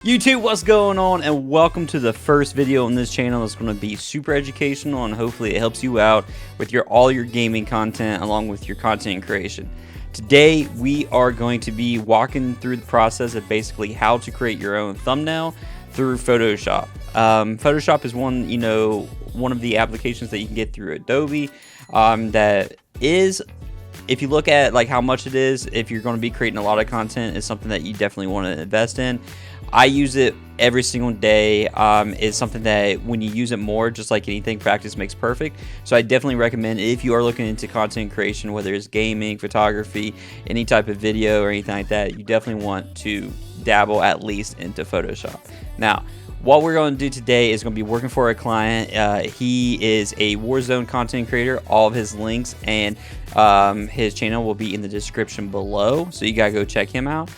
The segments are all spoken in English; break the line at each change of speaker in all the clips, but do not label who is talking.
YouTube, what's going on, and welcome to the first video on this channel. That's going to be super educational, and hopefully it helps you out with all your gaming content along with your content creation. Today we are going to be walking through the process of basically how to create your own thumbnail through Photoshop. Photoshop is one of the applications that you can get through Adobe. That is, if you look at like how much it is, if you're going to be creating a lot of content, it's something that you definitely want to invest in. I use it every single day. It's something that when you use it more, just like anything, practice makes perfect. So I definitely recommend, if you are looking into content creation, whether it's gaming, photography, any type of video or anything like that, you definitely want to dabble at least into Photoshop. Now, what we're going to do today is going to be working for a client. He is a Warzone content creator. All of his links and his channel will be in the description below, so you gotta go check him out.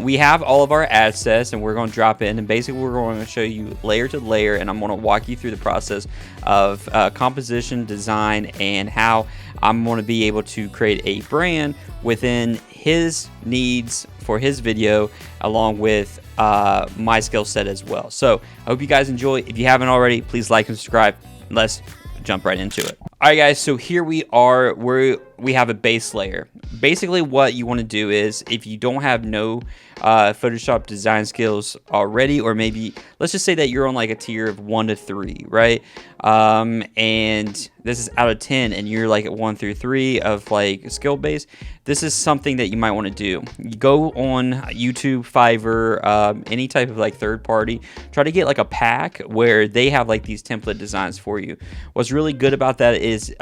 We have all of our ad sets, and we're going to drop in, and basically we're going to show you layer to layer, and I'm going to walk you through the process of composition, design, and how I'm going to be able to create a brand within his needs for his video, along with my skill set as well. So I hope you guys enjoy. If you haven't already, please like and subscribe. Let's jump right into it. All right, guys, so here we are where we have a base layer. Basically what you want to do is, if you don't have no Photoshop design skills already, or maybe let's just say that you're on like a tier of 1 to 3, right? And this is out of 10, and you're like at 1 through 3 of like skill base. This is something that you might want to do. You go on YouTube, Fiverr, any type of like third party, try to get like a pack where they have like these template designs for you. What's really good about that is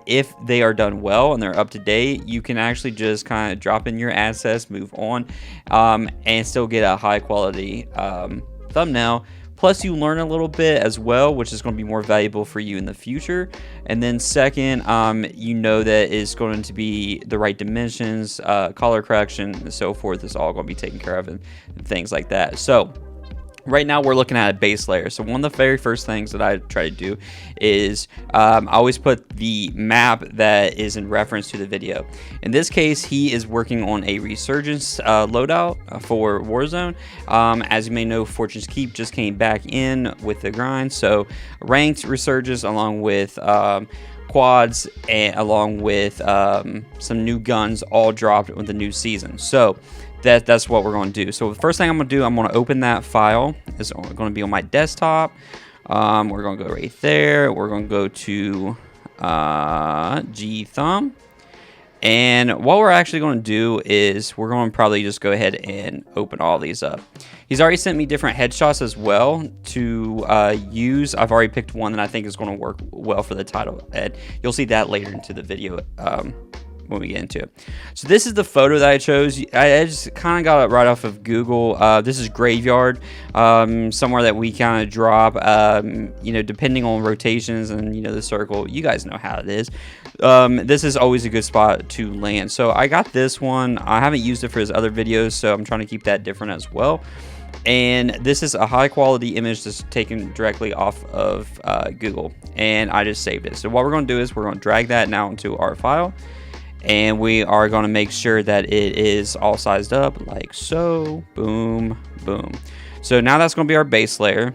if they are done well and they're up to date, you can actually just kind of drop in your assets, move on, and still get a high quality thumbnail. Plus, you learn a little bit as well, which is going to be more valuable for you in the future. And then second, you know that it's going to be the right dimensions, color correction, and so forth is all going to be taken care of, and things like that. So right now we're looking at a base layer. So one of the very first things that I try to do is I always put the map that is in reference to the video. In this case, he is working on a Resurgence loadout for Warzone. As you may know, Fortune's Keep just came back in with the grind. So ranked Resurgence along with quads, and along with some new guns all dropped with the new season. So that's what we're going to do. So the first thing I'm going to do, I'm going to open that file. It's going to be on my desktop. We're going to go right there. We're going to go to gthumb. And what we're actually going to do is we're going to probably just go ahead and open all these up. He's already sent me different headshots as well to use. I've already picked one that I think is going to work well for the title, and you'll see that later into the video when we get into it. So this is the photo that I chose. I just kind of got it right off of Google. This is Graveyard, somewhere that we kind of drop, depending on rotations and the circle. You guys know how it is. This is always a good spot to land. So I got this one. I haven't used it for his other videos, so I'm trying to keep that different as well. And this is a high quality image that's taken directly off of Google, and I just saved it. So what we're going to do is we're going to drag that now into our file, and we are going to make sure that it is all sized up like so. Boom, boom. So now that's going to be our base layer.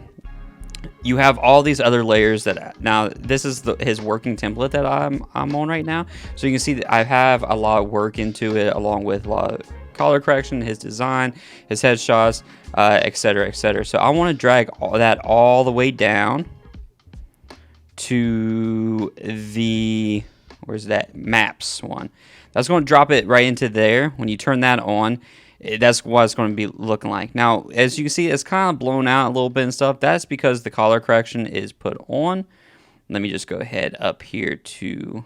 You have all these other layers that, now this is his working template that I'm on right now. So you can see that I have a lot of work into it, along with a lot of color correction, his design, his headshots, etc., etc. So I want to drag all the way down to the, where's that, maps one. That's going to drop it right into there. When you turn that on, that's what it's going to be looking like. Now, as you can see, it's kind of blown out a little bit and stuff. That's because the color correction is put on. Let me just go ahead up here to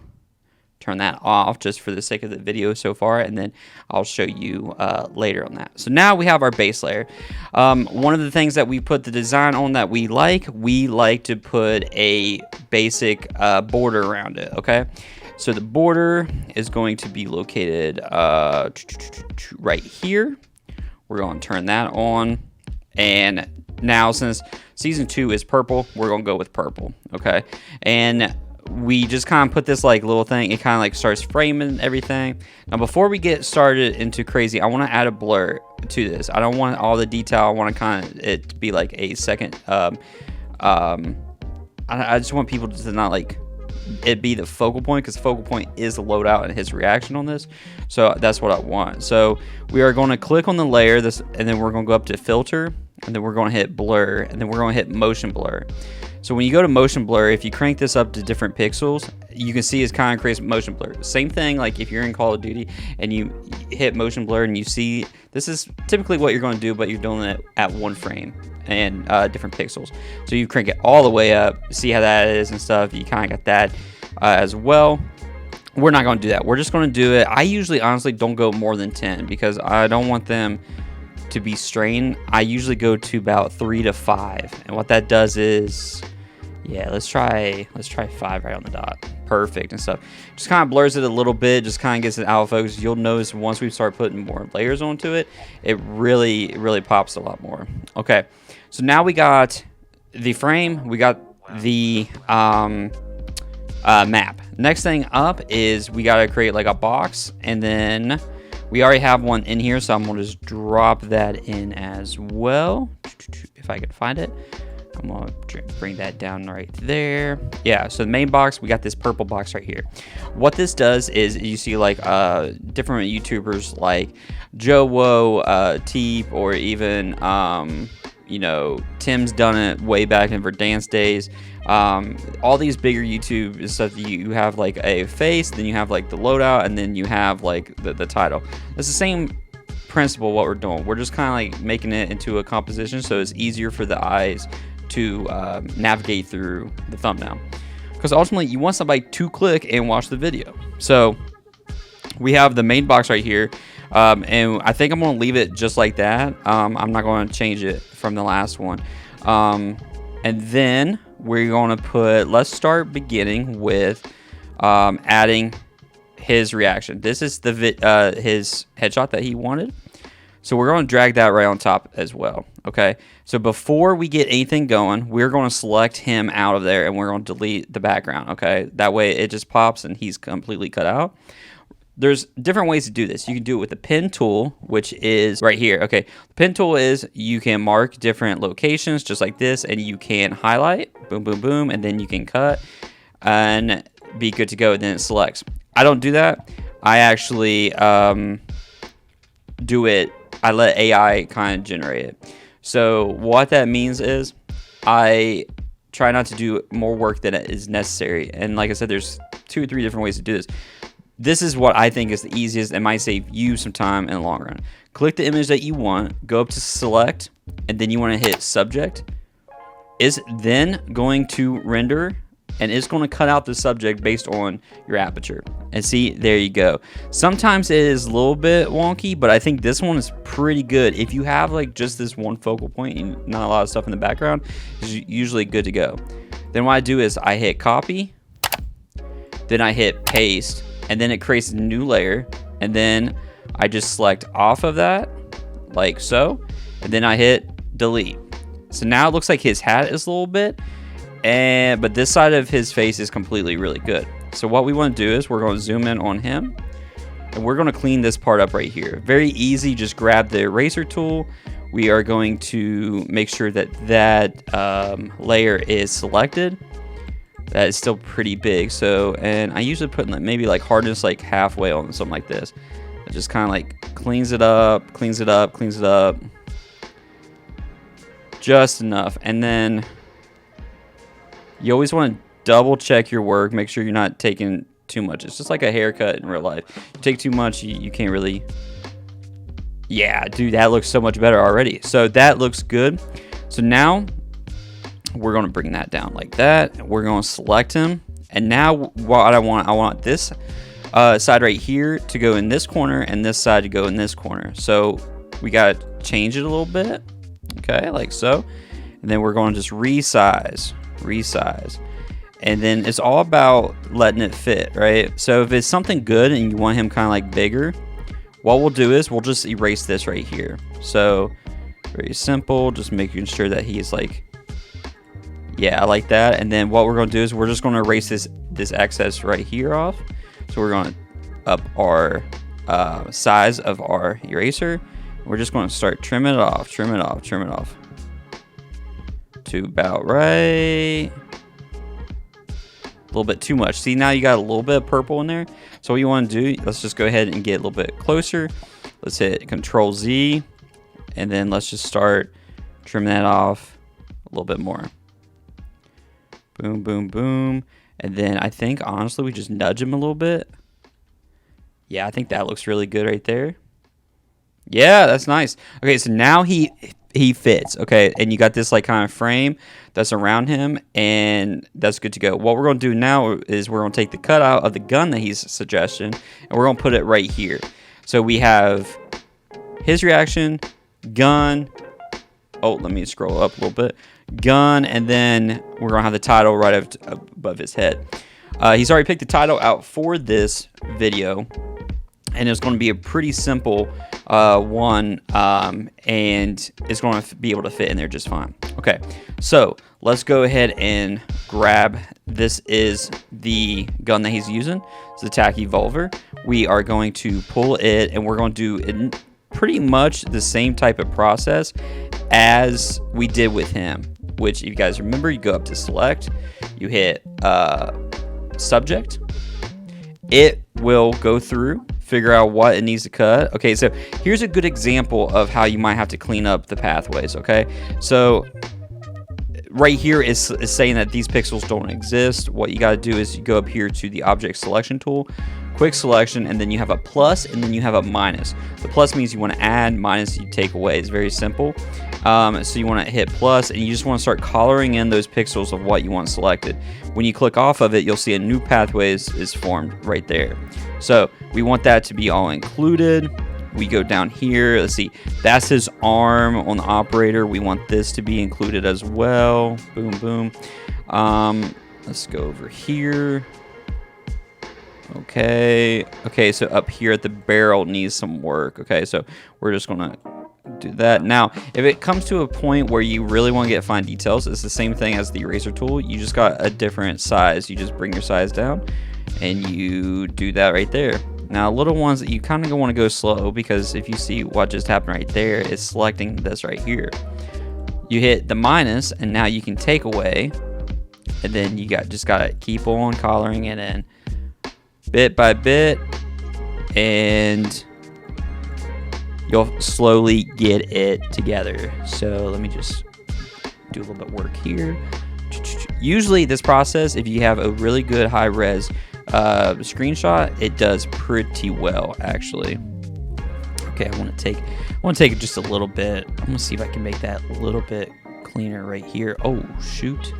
turn that off, just for the sake of the video so far, and then I'll show you later on that. So now we have our base layer. One of the things that we put the design on that we like to put a basic border around it, okay? So the border is going to be located right here. We're going to turn that on, and now since season 2 is purple, we're going to go with purple, okay? And we just kind of put this like little thing. It kind of like starts framing everything. Now before we get started into crazy, I want to add a blur to this. I don't want all the detail. I want to kind of it to be like a second. I just want people to not like it be the focal point, because focal point is the loadout and his reaction on this. So that's what I want. So we are going to click on the layer, and then we're going to go up to filter, and then we're going to hit blur, and then we're going to hit motion blur. So when you go to motion blur, if you crank this up to different pixels, you can see it's kind of creates motion blur. Same thing like if you're in Call of Duty and you hit motion blur and you see, this is typically what you're going to do, but you're doing it at 1 frame and different pixels. So you crank it all the way up, see how that is and stuff. You kind of got that as well. We're not going to do that. We're just going to do it. I usually honestly don't go more than 10 because I don't want them to be strained. I usually go to about 3 to 5, and what that does is, yeah, let's try 5 right on the dot. Perfect and stuff. Just kind of blurs it a little bit, just kind of gets it out of focus. You'll notice once we start putting more layers onto it, it really pops a lot more. Okay, so now we got the frame, we got the map. Next thing up is we got to create like a box, and then we already have one in here, so I'm going to just drop that in as well. If I can find it. I'm going to bring that down right there. Yeah, so the main box, we got this purple box right here. What this does is you see like different YouTubers like Joe Woe, Teep, or even, you know, Tim's done it way back in Verdansk days. All these bigger YouTube stuff, you have like a face, then you have like the loadout, and then you have like the title. It's the same principle what we're doing. We're just kind of like making it into a composition so it's easier for the eyes to navigate through the thumbnail, because ultimately you want somebody to click and watch the video. So we have the main box right here, and I think I'm going to leave it just like that. I'm not going to change it from the last one. And then we're going to put, let's start beginning with adding his reaction. This is the his headshot that he wanted. So we're going to drag that right on top as well. Okay, so before we get anything going, we're going to select him out of there, and we're going to delete the background. Okay, that way it just pops and he's completely cut out. There's different ways to do this. You can do it with the pen tool, which is right here. Okay, the pen tool is you can mark different locations just like this, and you can highlight, boom, boom, boom, and then you can cut and be good to go. And then it selects. I don't do that. I actually do it. I let AI kind of generate it. So what that means is I try not to do more work than is necessary. And like I said, there's 2 or 3 different ways to do this. This is what I think is the easiest and might save you some time in the long run. Click the image that you want, go up to select, and then you want to hit subject. It's then going to render, and it's going to cut out the subject based on your aperture. And see, there you go. Sometimes it is a little bit wonky, but I think this one is pretty good. If you have like just this one focal point and not a lot of stuff in the background, it's usually good to go. Then what I do is I hit copy, then I hit paste, and then it creates a new layer, and then I just select off of that like so, and then I hit delete. So now it looks like his hat is a little bit, but this side of his face is completely really good. So what we want to do is we're going to zoom in on him, and we're going to clean this part up right here. Very easy. Just grab the eraser tool. We are going to make sure that layer is selected. That is still pretty big. So, and I usually put maybe like hardness like halfway on something like this. It just kind of like cleans it up, cleans it up, cleans it up. Just enough. And then you always want to double check your work. Make sure you're not taking too much. It's just like a haircut in real life. You take too much, you can't really. Yeah, dude, that looks so much better already. So that looks good. So now we're going to bring that down like that. We're going to select him. And now what I want this side right here to go in this corner, and this side to go in this corner. So we got to change it a little bit. Okay, like so. And then we're going to just resize. And then it's all about letting it fit, right? So if it's something good and you want him kind of like bigger, what we'll do is we'll just erase this right here. So very simple, just making sure that he's like, yeah, I like that. And then what we're going to do is we're just going to erase this excess right here off. So we're going to up our size of our eraser. We're just going to start trimming it off, trim it off, trim it off to about right. A little bit too much. See, now you got a little bit of purple in there. So what you want to do, let's just go ahead and get a little bit closer. Let's hit Control Z, and then let's just start trimming that off a little bit more. Boom, boom, boom. And then I think, honestly, we just nudge him a little bit. Yeah, I think that looks really good right there. Yeah, that's nice. Okay, so now he fits, okay? And you got this like kind of frame that's around him, and that's good to go. What we're going to do now is we're going to take the cutout of the gun that he's suggesting, and we're going to put it right here. So we have his reaction, gun. Oh, let me scroll up a little bit. Gun, and then we're going to have the title right above his head. He's already picked the title out for this video, and it's going to be a pretty simple one, and it's going to be able to fit in there just fine. Okay, so let's go ahead and grab, this is the gun that he's using. It's the tack evolver. We are going to pull it, and we're going to do it pretty much the same type of process as we did with him, which, if you guys remember, you go up to select, you hit subject, it will go through, figure out what it needs to cut. Okay, so here's a good example of how you might have to clean up the pathways. Okay, so right here is saying that these pixels don't exist. What you got to do is you go up here to the object selection tool, quick selection, and then you have a plus, and then you have a minus. The plus means you want to add, minus you take away. It's very simple. So you want to hit plus, and you just want to start coloring in those pixels of what you want selected. When you click off of it, you'll see a new pathway is formed right there. So we want that to be all included. We go down here, let's see, that's his arm on the operator. We want this to be included as well. Boom, boom. Let's go over here. Okay, so up here at the barrel needs some work. Okay, so we're just gonna do that. Now, if it comes to a point where you really want to get fine details, it's the same thing as the eraser tool. You just got a different size. You just bring your size down, and you do that right there. Now, little ones that you kind of want to go slow, because if you see what just happened right there, it's selecting this right here. You hit the minus, and now you can take away, and then you just gotta keep on coloring it in bit by bit, and you'll slowly get it together. So let me just do a little bit of work here. Usually this process, if you have a really good high res screenshot, it does pretty well actually. Okay, I want to take just a little bit. I'm gonna see if I can make that a little bit cleaner right here. Oh shoot.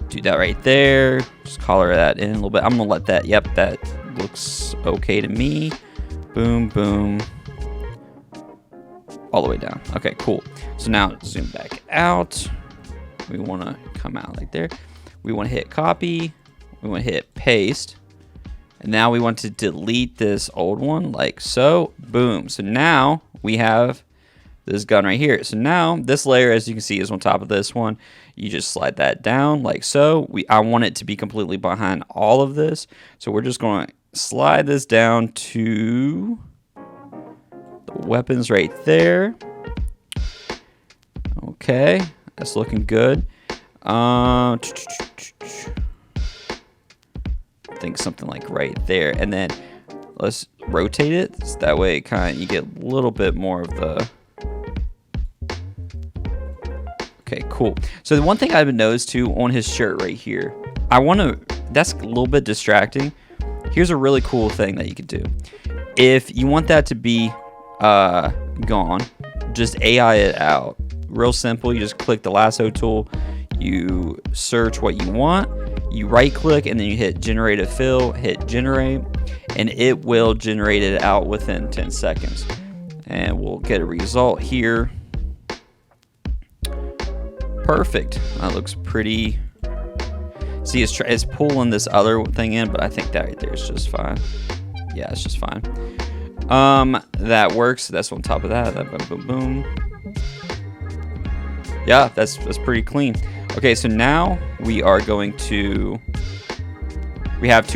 Do that right there. Just color that in a little bit. I'm gonna let that, yep, that looks okay to me. Boom, boom. All the way down. Okay, cool. So now zoom back out. We wanna come out like there. We wanna hit copy. We wanna hit paste. And now we want to delete this old one like so. Boom. So now we have this gun right here. So now this layer, as you can see, is on top of this one. You just slide that down like so. I want it to be completely behind all of this. So we're just going to slide this down to the weapons right there. Okay, that's looking good. I think something like right there. And then let's rotate it. So that way you get a little bit more of the... Okay, cool. So the one thing I've noticed too on his shirt right here, that's a little bit distracting. Here's a really cool thing that you could do. If you want that to be gone, just AI it out. Real simple. You just click the lasso tool, you search what you want, you right click, and then you hit generate a fill, hit generate, and it will generate it out within 10 seconds. And we'll get a result here. Perfect. That looks pretty. See, it's pulling this other thing in, but I think that right there is just fine. Yeah, it's just fine. That works. That's on top of that. Boom, boom, boom. Yeah, that's pretty clean. Okay, so now we are going to we have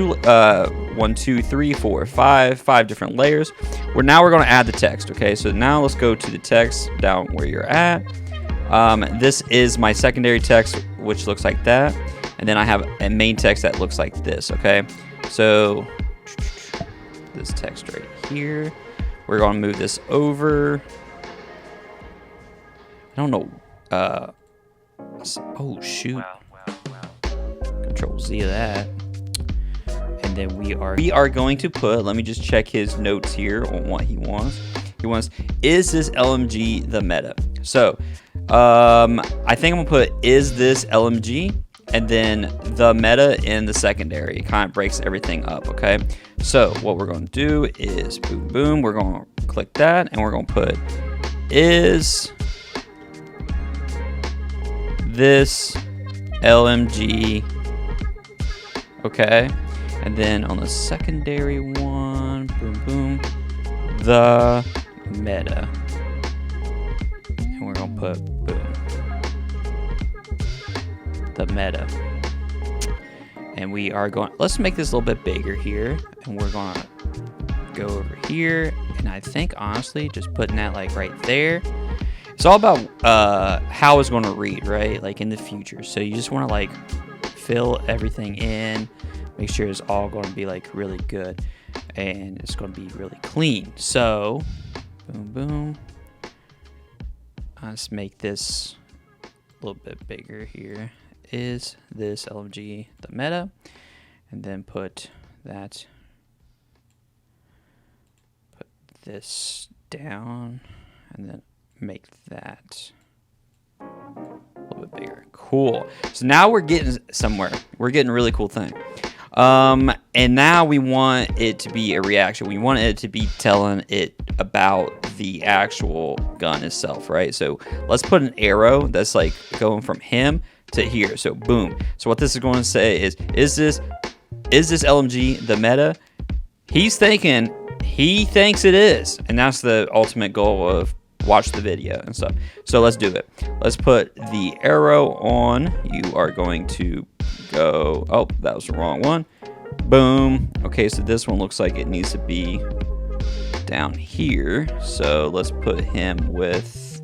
one, two, three, four, five different layers. Now we're going to add the text. Okay, so now let's go to the text down where you're at. This is my secondary text, which looks like that, and then I have a main text that looks like this. Okay, so this text right here, we're going to move this over. I don't know. Oh shoot! Control Z of that. And then we are going to put, let me just check his notes here on what he wants. He wants, is this LMG the meta? So, I think I'm gonna put, is this LMG? And then the meta in the secondary. It kind of breaks everything up, okay? So, what we're gonna do is, boom, boom, we're gonna click that, and we're gonna put, is this LMG, okay? And then on the secondary one, boom, boom, the meta. And we're going to put, boom, the meta. And we are going, let's make this a little bit bigger here. And we're going to go over here. And I think, honestly, just putting that like right there. It's all about how it's going to read, right? Like in the future. So you just want to like fill everything in. Make sure it's all going to be like really good, and it's going to be really clean. So, boom, boom. Let's make this a little bit bigger here. Is this LMG the meta? And then put this down, and then make that a little bit bigger. Cool. So now we're getting somewhere. We're getting a really cool thing. And now we want it to be a reaction. We want it to be telling it about the actual gun itself, right? So let's put an arrow that's like going from him to here. So boom. So what this is going to say is this LMG the meta? He thinks it is, and that's the ultimate goal of watch the video and stuff. So let's do it. Let's put the arrow on. You are going to go, oh, that was the wrong one. Boom. Okay, so this one looks like it needs to be down here. So let's put him with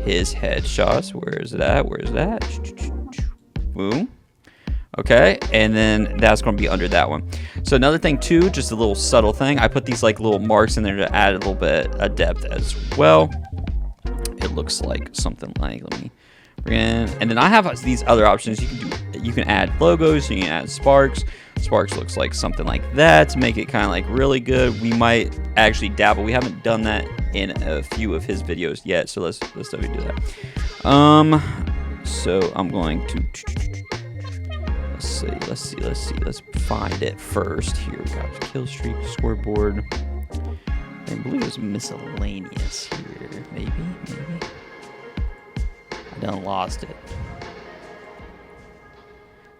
his headshots. Where is that? Where is that? Boom. Okay, and then that's going to be under that one. So another thing too, just a little subtle thing, I put these like little marks in there to add a little bit of depth as well. It looks like something like, let me bring in, and then I have these other options. You can add logos, you can add sparks. Sparks looks like something like that to make it kind of like really good. We might actually dabble. We haven't done that in a few of his videos yet, so let's definitely do that. So I'm going to, let's see. Let's find it first. Here we got kill streak, scoreboard. I believe it's miscellaneous here. Maybe. I done lost it.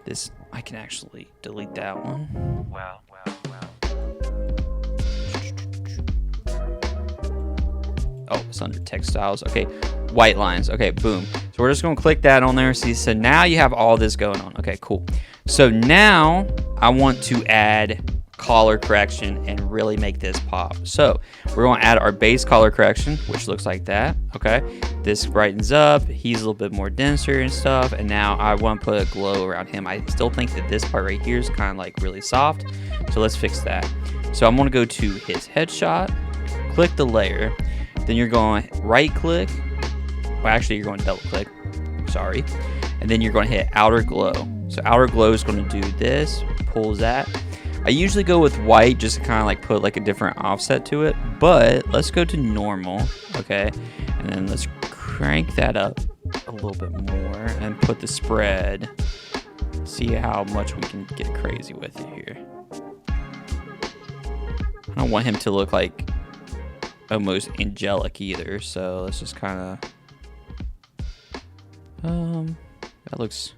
This, I can actually delete that one. Wow. Oh, it's under textiles. Okay, white lines. Okay, boom. So we're just gonna click that on there. See, so now you have all this going on. Okay, cool. So now I want to add color correction and really make this pop. So we're going to add our base color correction, which looks like that. Okay, this brightens up. He's a little bit more denser and stuff. And now I want to put a glow around him. I still think that this part right here is kind of like really soft. So let's fix that. So I'm going to go to his headshot, click the layer. Then you're going to right click. Well, actually you're going to double click. Sorry. And then you're going to hit outer glow. So outer glow is going to do this, pulls that. I usually go with white just to kind of like put like a different offset to it, but let's go to normal, okay? And then let's crank that up a little bit more and put the spread. See how much we can get crazy with it here. I don't want him to look like almost angelic either, so let's just kind of, that looks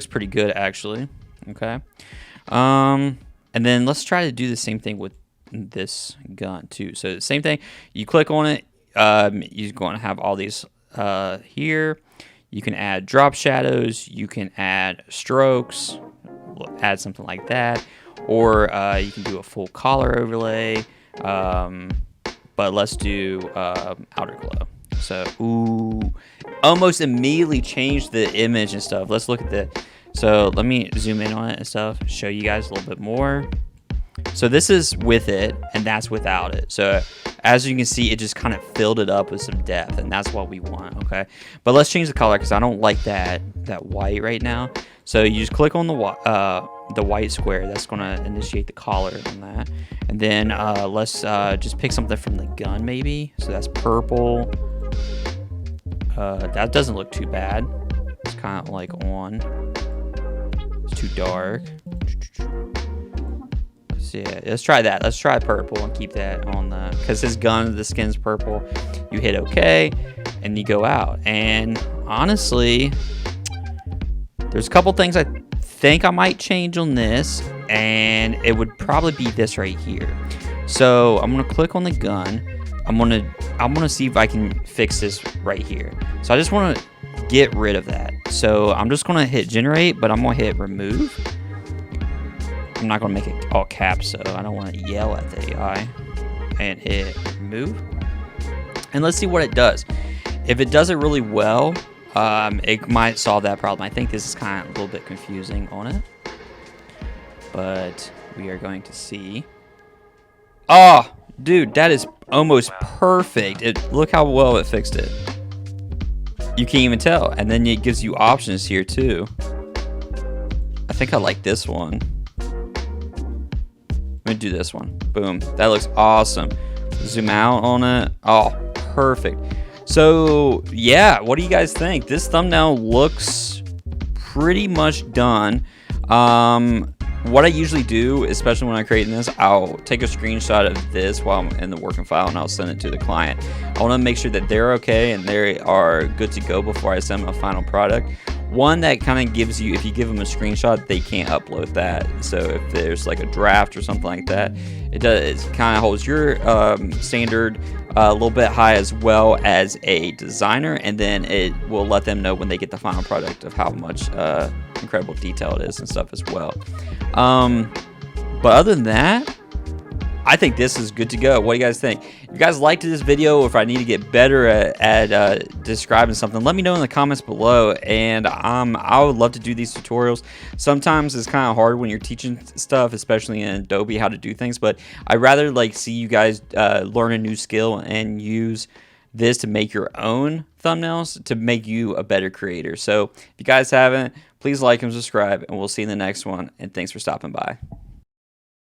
pretty good actually, okay? And then let's try to do the same thing with this gun too. So the same thing, you click on it, you're going to have all these here. You can add drop shadows, you can add strokes, add something like that, or you can do a full collar overlay, but let's do outer glow. So, ooh, almost immediately changed the image and stuff. Let's look at the, so let me zoom in on it and stuff, show you guys a little bit more. So this is with it, and that's without it. So as you can see, it just kind of filled it up with some depth, and that's what we want, okay? But let's change the color, because I don't like that white right now. So you just click on the white square. That's going to initiate the color on that. And then let's just pick something from the gun, maybe. So that's purple. That doesn't look too bad. It's kind of like on. It's too dark. Yeah, let's try that. Let's try purple and keep that on the, because his gun, the skin's purple. You hit OK, and you go out. And honestly, there's a couple things I think I might change on this, and it would probably be this right here. So I'm gonna click on the gun. I'm gonna see if I can fix this right here. So I just want to get rid of that. So I'm just gonna hit generate, but I'm gonna hit remove. I'm not going to make it all caps, so I don't want to yell at the AI, and hit remove. And let's see what it does. If it does it really well, it might solve that problem. I think this is kind of a little bit confusing on it, but we are going to see. Oh, dude, that is almost perfect. Look how well it fixed it. You can't even tell. And then it gives you options here too. I think I like this one. I'm gonna do this one. Boom. That looks awesome. Zoom out on it. Oh, perfect. So yeah, what do you guys think? This thumbnail looks pretty much done. What I usually do, especially when I'm creating this, I'll take a screenshot of this while I'm in the working file, and I'll send it to the client. I want to make sure that they're okay and they are good to go before I send them a final product. One that kind of gives you, if you give them a screenshot, they can't upload that. So if there's like a draft or something like that, it kind of holds your standard a little bit high, as well as a designer, and then it will let them know when they get the final product of how much incredible detail it is and stuff as well. But other than that, I think this is good to go. What do you guys think? If you guys liked this video, or if I need to get better at describing something, let me know in the comments below. And I would love to do these tutorials. Sometimes it's kind of hard when you're teaching stuff, especially in Adobe, how to do things. But I'd rather like see you guys learn a new skill and use this to make your own thumbnails to make you a better creator. So if you guys haven't, please like and subscribe, and we'll see you in the next one. And thanks for stopping by.